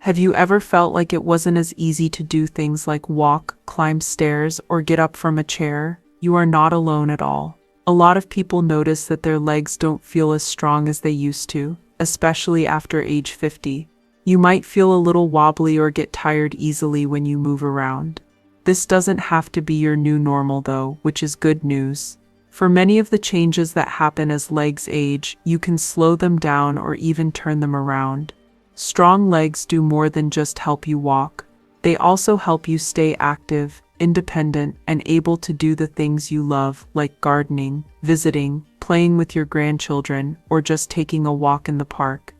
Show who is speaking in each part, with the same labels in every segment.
Speaker 1: Have you ever felt like it wasn't as easy to do things like walk, climb stairs, or get up from a chair? You are not alone at all. A lot of people notice that their legs don't feel as strong as they used to, especially after age 50. You might feel a little wobbly or get tired easily when you move around. This doesn't have to be your new normal though, which is good news. For many of the changes that happen as legs age, you can slow them down or even turn them around. Strong legs do more than just help you walk. They also help you stay active, independent, and able to do the things you love, like gardening, visiting, playing with your grandchildren, or just taking a walk in the park.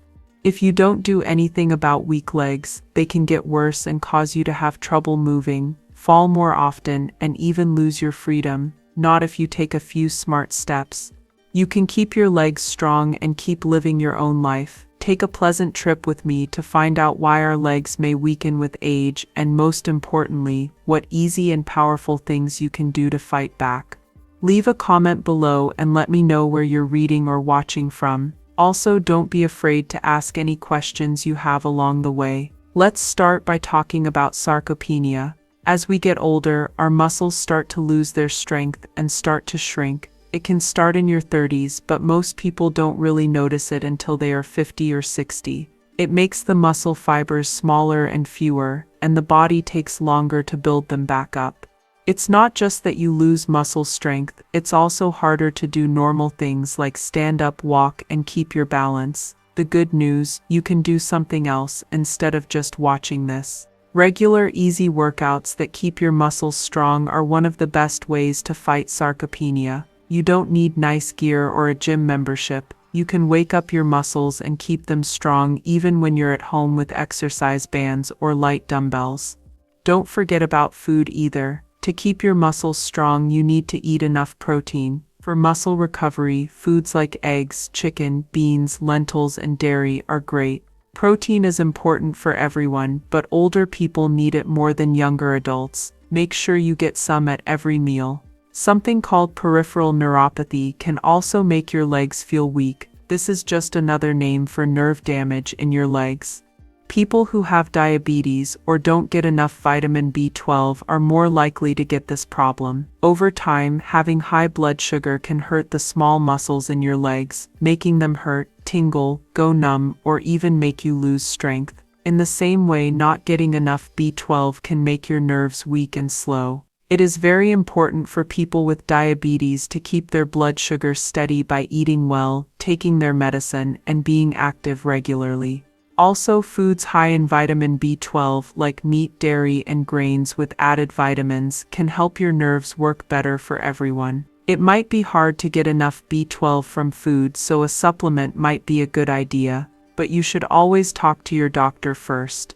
Speaker 1: If you don't do anything about weak legs, they can get worse and cause you to have trouble moving, fall more often, and even lose your freedom. Not if you take a few smart steps. You can keep your legs strong and keep living your own life. Take a pleasant trip with me to find out why our legs may weaken with age, and most importantly, what easy and powerful things you can do to fight back. Leave a comment below and let me know where you're reading or watching from. Also, don't be afraid to ask any questions you have along the way. Let's start by talking about sarcopenia. As we get older, our muscles start to lose their strength and start to shrink. It can start in your 30s, but most people don't really notice it until they are 50 or 60. It makes the muscle fibers smaller and fewer, and the body takes longer to build them back up. It's not just that you lose muscle strength, it's also harder to do normal things like stand up, walk, and keep your balance. The good news, you can do something else instead of just watching this. Regular, easy workouts that keep your muscles strong are one of the best ways to fight sarcopenia. You don't need nice gear or a gym membership. You can wake up your muscles and keep them strong even when you're at home with exercise bands or light dumbbells. Don't forget about food either. To keep your muscles strong, you need to eat enough protein. For muscle recovery, foods like eggs, chicken, beans, lentils, and dairy are great. Protein is important for everyone, but older people need it more than younger adults. Make sure you get some at every meal. Something called peripheral neuropathy can also make your legs feel weak. This is just another name for nerve damage in your legs. People who have diabetes or don't get enough vitamin B12 are more likely to get this problem. Over time, having high blood sugar can hurt the small muscles in your legs, making them hurt, tingle, go numb, or even make you lose strength. In the same way, not getting enough B12 can make your nerves weak and slow. It is very important for people with diabetes to keep their blood sugar steady by eating well, taking their medicine, and being active regularly. Also, foods high in vitamin B12 like meat, dairy, and grains with added vitamins can help your nerves work better for everyone. It might be hard to get enough B12 from food, so a supplement might be a good idea, but you should always talk to your doctor first.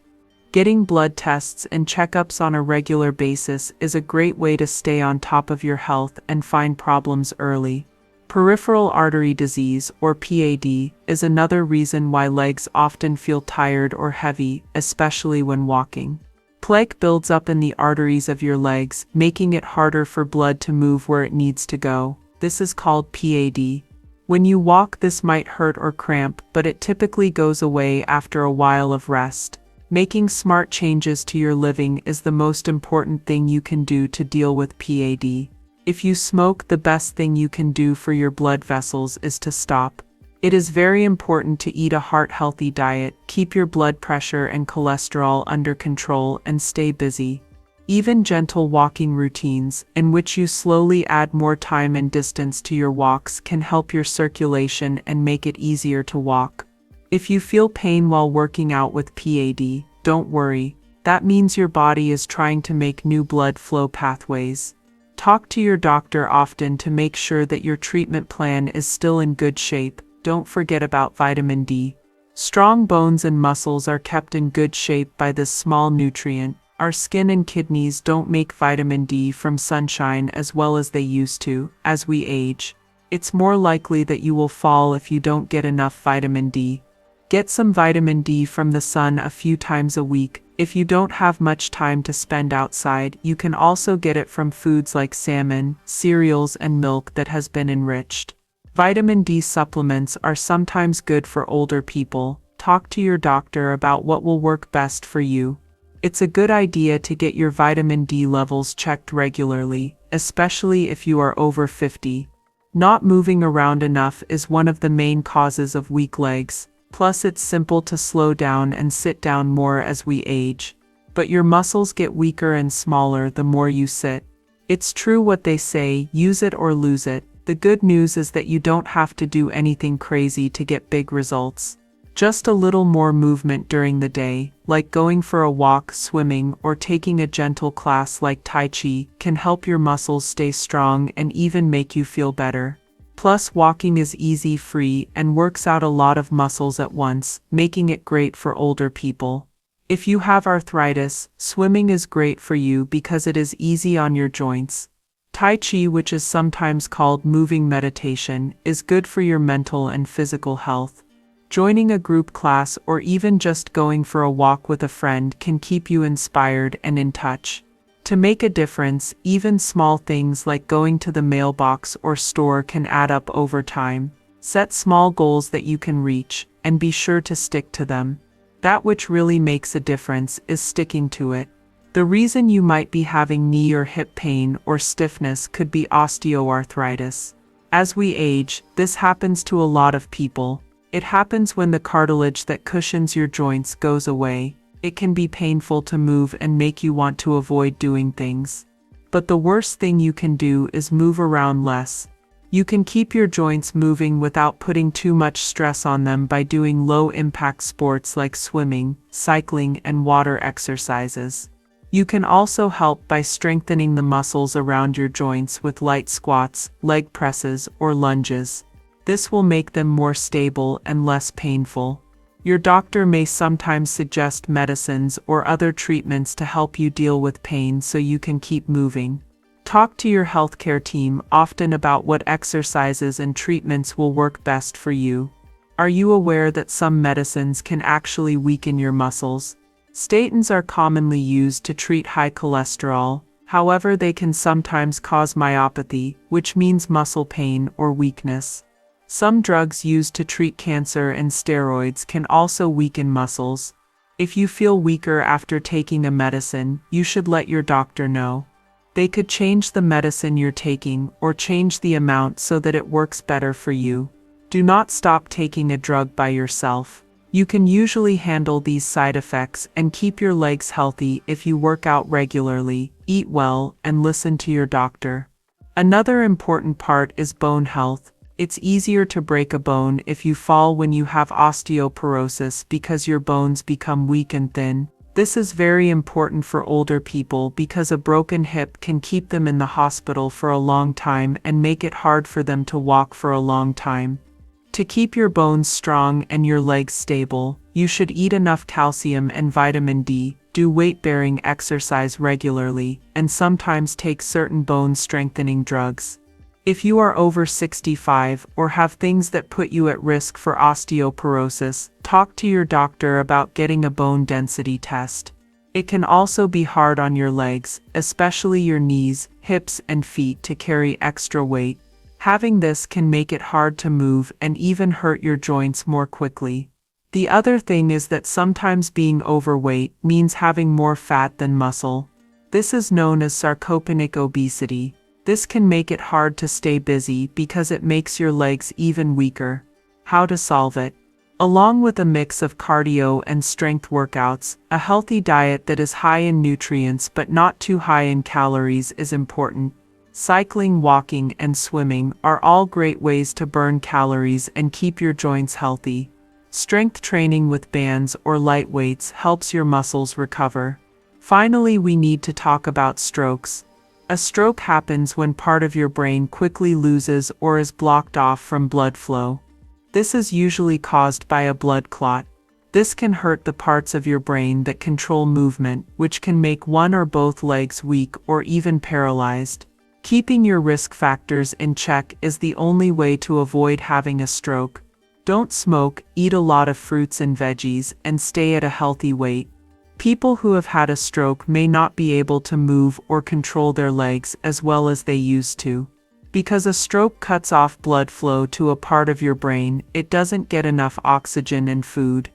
Speaker 1: Getting blood tests and checkups on a regular basis is a great way to stay on top of your health and find problems early. Peripheral artery disease, or PAD, is another reason why legs often feel tired or heavy, especially when walking. Plaque builds up in the arteries of your legs, making it harder for blood to move where it needs to go. This is called PAD. When you walk, this might hurt or cramp, but it typically goes away after a while of rest. Making smart changes to your living is the most important thing you can do to deal with PAD. If you smoke, the best thing you can do for your blood vessels is to stop. It is very important to eat a heart-healthy diet, keep your blood pressure and cholesterol under control, and stay busy. Even gentle walking routines, in which you slowly add more time and distance to your walks, can help your circulation and make it easier to walk. If you feel pain while working out with PAD, don't worry. That means your body is trying to make new blood flow pathways. Talk to your doctor often to make sure that your treatment plan is still in good shape. Don't forget about vitamin D. Strong bones and muscles are kept in good shape by this small nutrient. Our skin and kidneys don't make vitamin D from sunshine as well as they used to. As we age, it's more likely that you will fall if you don't get enough vitamin D. Get some vitamin D from the sun a few times a week. If you don't have much time to spend outside, you can also get it from foods like salmon, cereals, and milk that has been enriched. Vitamin D supplements are sometimes good for older people. talk to your doctor about what will work best for you. It's a good idea to get your vitamin D levels checked regularly, especially if you are over 50. Not moving around enough is one of the main causes of weak legs. Plus, it's simple to slow down and sit down more as we age. But your muscles get weaker and smaller the more you sit. It's true what they say, use it or lose it. The good news is that you don't have to do anything crazy to get big results. Just a little more movement during the day, like going for a walk, swimming, or taking a gentle class like Tai Chi, can help your muscles stay strong and even make you feel better. Plus, walking is easy, free, and works out a lot of muscles at once, making it great for older people. If you have arthritis, swimming is great for you because it is easy on your joints. Tai Chi, which is sometimes called moving meditation, is good for your mental and physical health. Joining a group class or even just going for a walk with a friend can keep you inspired and in touch. To make a difference, even small things like going to the mailbox or store can add up over time. Set small goals that you can reach, and be sure to stick to them. That which really makes a difference is sticking to it. The reason you might be having knee or hip pain or stiffness could be osteoarthritis. As we age, this happens to a lot of people. It happens when the cartilage that cushions your joints goes away. It can be painful to move and make you want to avoid doing things. But the worst thing you can do is move around less. You can keep your joints moving without putting too much stress on them by doing low-impact sports like swimming, cycling, and water exercises. You can also help by strengthening the muscles around your joints with light squats, leg presses, or lunges. This will make them more stable and less painful. Your doctor may sometimes suggest medicines or other treatments to help you deal with pain so you can keep moving. Talk to your healthcare team often about what exercises and treatments will work best for you. Are you aware that some medicines can actually weaken your muscles? Statins are commonly used to treat high cholesterol. However, they can sometimes cause myopathy, which means muscle pain or weakness. Some drugs used to treat cancer and steroids can also weaken muscles. If you feel weaker after taking a medicine, you should let your doctor know. They could change the medicine you're taking or change the amount so that it works better for you. Do not stop taking a drug by yourself. You can usually handle these side effects and keep your legs healthy if you work out regularly, eat well, and listen to your doctor. Another important part is bone health. It's easier to break a bone if you fall when you have osteoporosis because your bones become weak and thin. This is very important for older people because a broken hip can keep them in the hospital for a long time and make it hard for them to walk for a long time. To keep your bones strong and your legs stable, you should eat enough calcium and vitamin D, do weight-bearing exercise regularly, and sometimes take certain bone-strengthening drugs. If you are over 65 or have things that put you at risk for osteoporosis, talk to your doctor about getting a bone density test. It can also be hard on your legs, especially your knees, hips, and feet, to carry extra weight. Having this can make it hard to move and even hurt your joints more quickly. The other thing is that sometimes being overweight means having more fat than muscle. This is known as sarcopenic obesity. This can make it hard to stay busy because it makes your legs even weaker. How to solve it? Along with a mix of cardio and strength workouts, a healthy diet that is high in nutrients but not too high in calories is important. Cycling, walking, and swimming are all great ways to burn calories and keep your joints healthy. Strength training with bands or light weights helps your muscles recover. Finally, we need to talk about strokes. A stroke happens when part of your brain quickly loses or is blocked off from blood flow. This is usually caused by a blood clot. This can hurt the parts of your brain that control movement, which can make one or both legs weak or even paralyzed. Keeping your risk factors in check is the only way to avoid having a stroke. Don't smoke, eat a lot of fruits and veggies, and stay at a healthy weight. People who have had a stroke may not be able to move or control their legs as well as they used to. Because a stroke cuts off blood flow to a part of your brain, it doesn't get enough oxygen and food.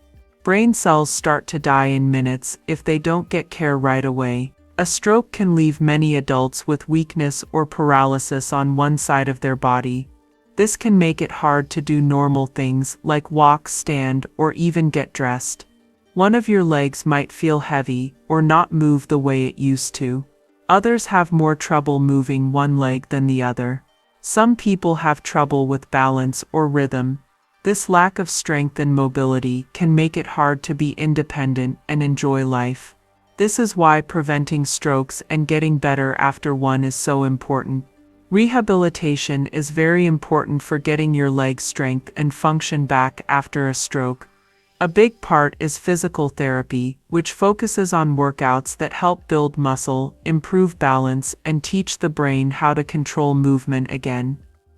Speaker 1: Brain cells start to die in minutes if they don't get care right away. A stroke can leave many adults with weakness or paralysis on one side of their body. This can make it hard to do normal things like walk, stand, or even get dressed. One of your legs might feel heavy or not move the way it used to. Others have more trouble moving one leg than the other. Some people have trouble with balance or rhythm. This lack of strength and mobility can make it hard to be independent and enjoy life. This is why preventing strokes and getting better after one is so important. Rehabilitation is very important for getting your leg strength and function back after a stroke. A big part is physical therapy, which focuses on workouts that help build muscle, improve balance, and teach the brain how to control movement again.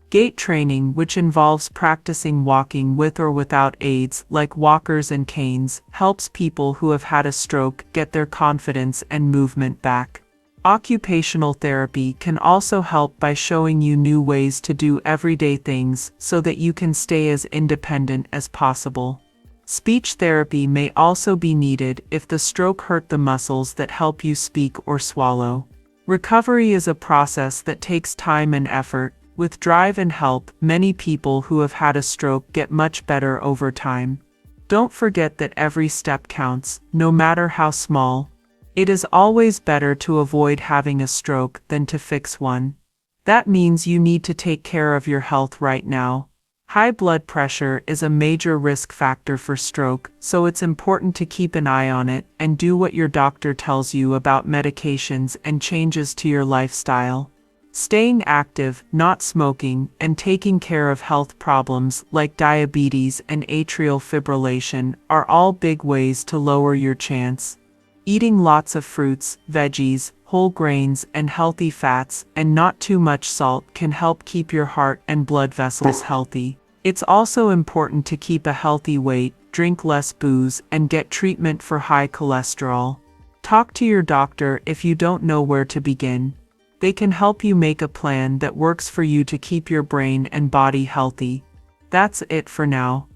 Speaker 1: Gait training, which involves practicing walking with or without aids like walkers and canes, helps people who have had a stroke get their confidence and movement back. Occupational therapy can also help by showing you new ways to do everyday things so that you can stay as independent as possible. Speech therapy may also be needed if the stroke hurt the muscles that help you speak or swallow. Recovery is a process that takes time and effort. With drive and help, many people who have had a stroke get much better over time. Don't forget that every step counts, no matter how small. It is always better to avoid having a stroke than to fix one. That means you need to take care of your health right now. High blood pressure is a major risk factor for stroke, so it's important to keep an eye on it and do what your doctor tells you about medications and changes to your lifestyle. Staying active, not smoking, and taking care of health problems like diabetes and atrial fibrillation are all big ways to lower your chance. Eating lots of fruits, veggies, whole grains, and healthy fats, and not too much salt can help keep your heart and blood vessels healthy. It's also important to keep a healthy weight, drink less booze, and get treatment for high cholesterol. Talk to your doctor if you don't know where to begin. They can help you make a plan that works for you to keep your brain and body healthy. That's it for now.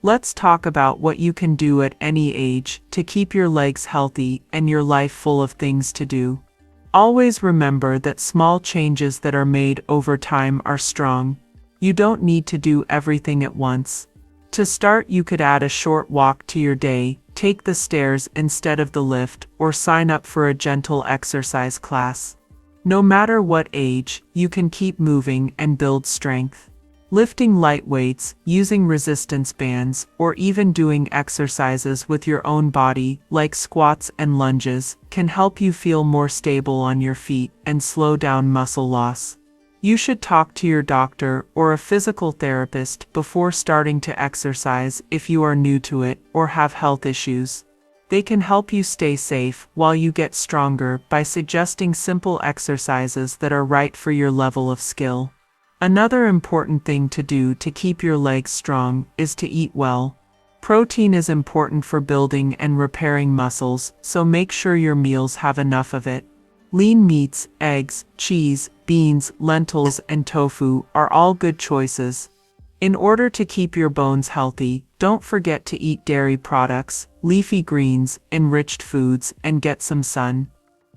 Speaker 1: Let's talk about what you can do at any age to keep your legs healthy and your life full of things to do. Always remember that small changes that are made over time are strong. You don't need to do everything at once. To start, you could add a short walk to your day, take the stairs instead of the lift, or sign up for a gentle exercise class. No matter what age, you can keep moving and build strength. Lifting light weights, using resistance bands, or even doing exercises with your own body, like squats and lunges, can help you feel more stable on your feet and slow down muscle loss. You should talk to your doctor or a physical therapist before starting to exercise if you are new to it or have health issues. They can help you stay safe while you get stronger by suggesting simple exercises that are right for your level of skill. Another important thing to do to keep your legs strong is to eat well. Protein is important for building and repairing muscles, so make sure your meals have enough of it. Lean meats, eggs, cheese, beans, lentils, and tofu are all good choices. In order to keep your bones healthy, don't forget to eat dairy products, leafy greens, enriched foods, and get some sun.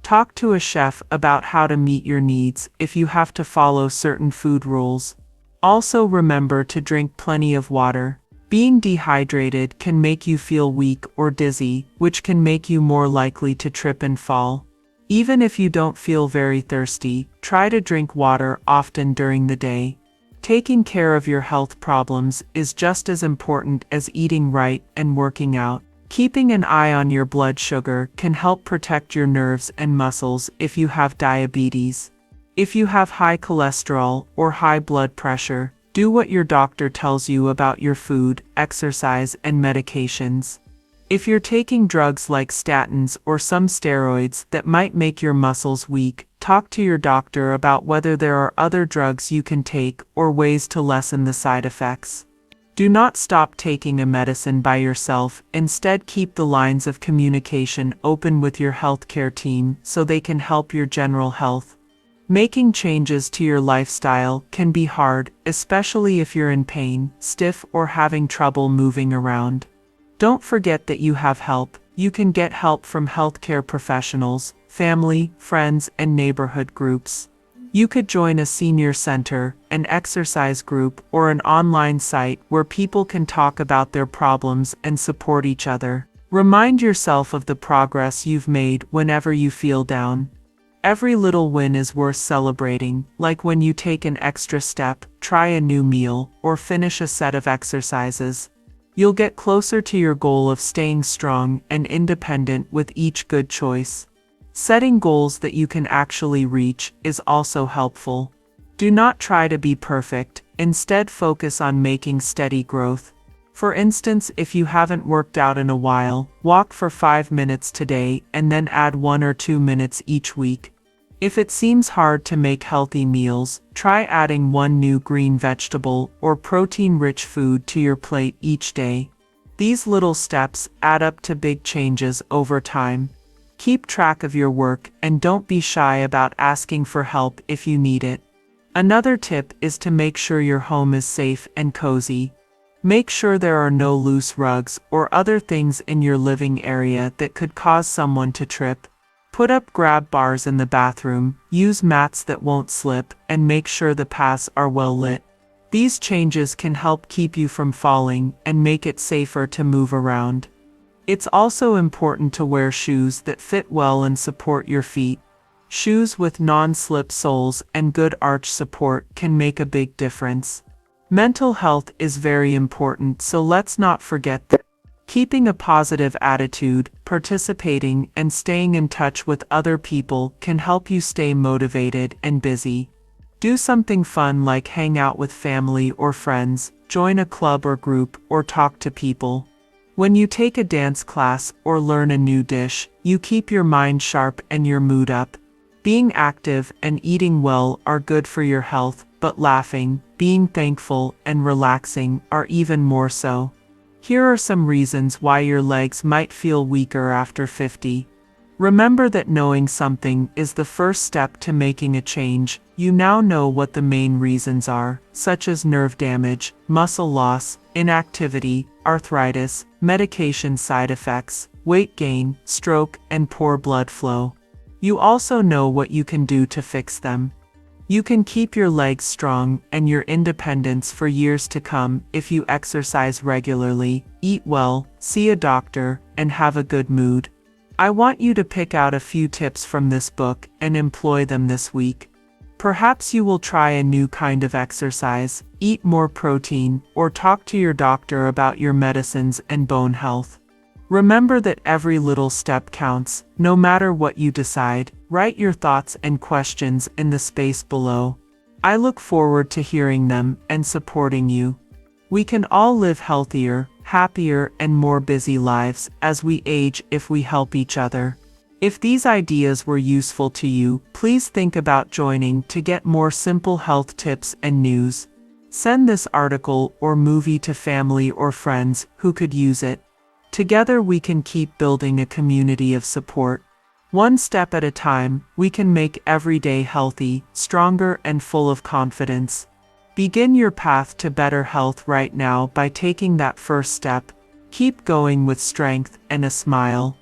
Speaker 1: Talk to a chef about how to meet your needs if you have to follow certain food rules. Also remember to drink plenty of water. Being dehydrated can make you feel weak or dizzy, which can make you more likely to trip and fall. Even if you don't feel very thirsty, try to drink water often during the day. Taking care of your health problems is just as important as eating right and working out. Keeping an eye on your blood sugar can help protect your nerves and muscles if you have diabetes. If you have high cholesterol or high blood pressure, do what your doctor tells you about your food, exercise, and medications. If you're taking drugs like statins or some steroids that might make your muscles weak, talk to your doctor about whether there are other drugs you can take or ways to lessen the side effects. Do not stop taking a medicine by yourself. Instead, keep the lines of communication open with your healthcare team so they can help your general health. Making changes to your lifestyle can be hard, especially if you're in pain, stiff, or having trouble moving around. Don't forget that you have help. You can get help from healthcare professionals, family, friends, and neighborhood groups. You could join a senior center, an exercise group, or an online site where people can talk about their problems and support each other. Remind yourself of the progress you've made whenever you feel down. Every little win is worth celebrating, like when you take an extra step, try a new meal, or finish a set of exercises. You'll get closer to your goal of staying strong and independent with each good choice. Setting goals that you can actually reach is also helpful. Do not try to be perfect, instead focus on making steady growth. For instance, if you haven't worked out in a while, walk for 5 minutes today and then add 1 or 2 minutes each week. If it seems hard to make healthy meals, try adding 1 new green vegetable or protein-rich food to your plate each day. These little steps add up to big changes over time. Keep track of your work and don't be shy about asking for help if you need it. Another tip is to make sure your home is safe and cozy. Make sure there are no loose rugs or other things in your living area that could cause someone to trip. Put up grab bars in the bathroom, use mats that won't slip, and make sure the paths are well lit. These changes can help keep you from falling and make it safer to move around. It's also important to wear shoes that fit well and support your feet. Shoes with non-slip soles and good arch support can make a big difference. Mental health is very important, so let's not forget that. Keeping a positive attitude, participating, and staying in touch with other people can help you stay motivated and busy. Do something fun like hang out with family or friends, join a club or group, or talk to people. When you take a dance class or learn a new dish, you keep your mind sharp and your mood up. Being active and eating well are good for your health, but laughing, being thankful, and relaxing are even more so. Here are some reasons why your legs might feel weaker after 50. Remember that knowing something is the first step to making a change. You now know what the main reasons are, such as nerve damage, muscle loss, inactivity, arthritis, medication side effects, weight gain, stroke, and poor blood flow. You also know what you can do to fix them. You can keep your legs strong and your independence for years to come if you exercise regularly, eat well, see a doctor, and have a good mood. I want you to pick out a few tips from this book and employ them this week. Perhaps you will try a new kind of exercise, eat more protein, or talk to your doctor about your medicines and bone health. Remember that every little step counts, no matter what you decide. Write your thoughts and questions in the space below. I look forward to hearing them and supporting you. We can all live healthier, happier, and more busy lives as we age if we help each other. If these ideas were useful to you, please think about joining to get more simple health tips and news. Send this article or movie to family or friends who could use it. Together we can keep building a community of support. One step at a time, we can make every day healthy, stronger, and full of confidence. Begin your path to better health right now by taking that first step. Keep going with strength and a smile.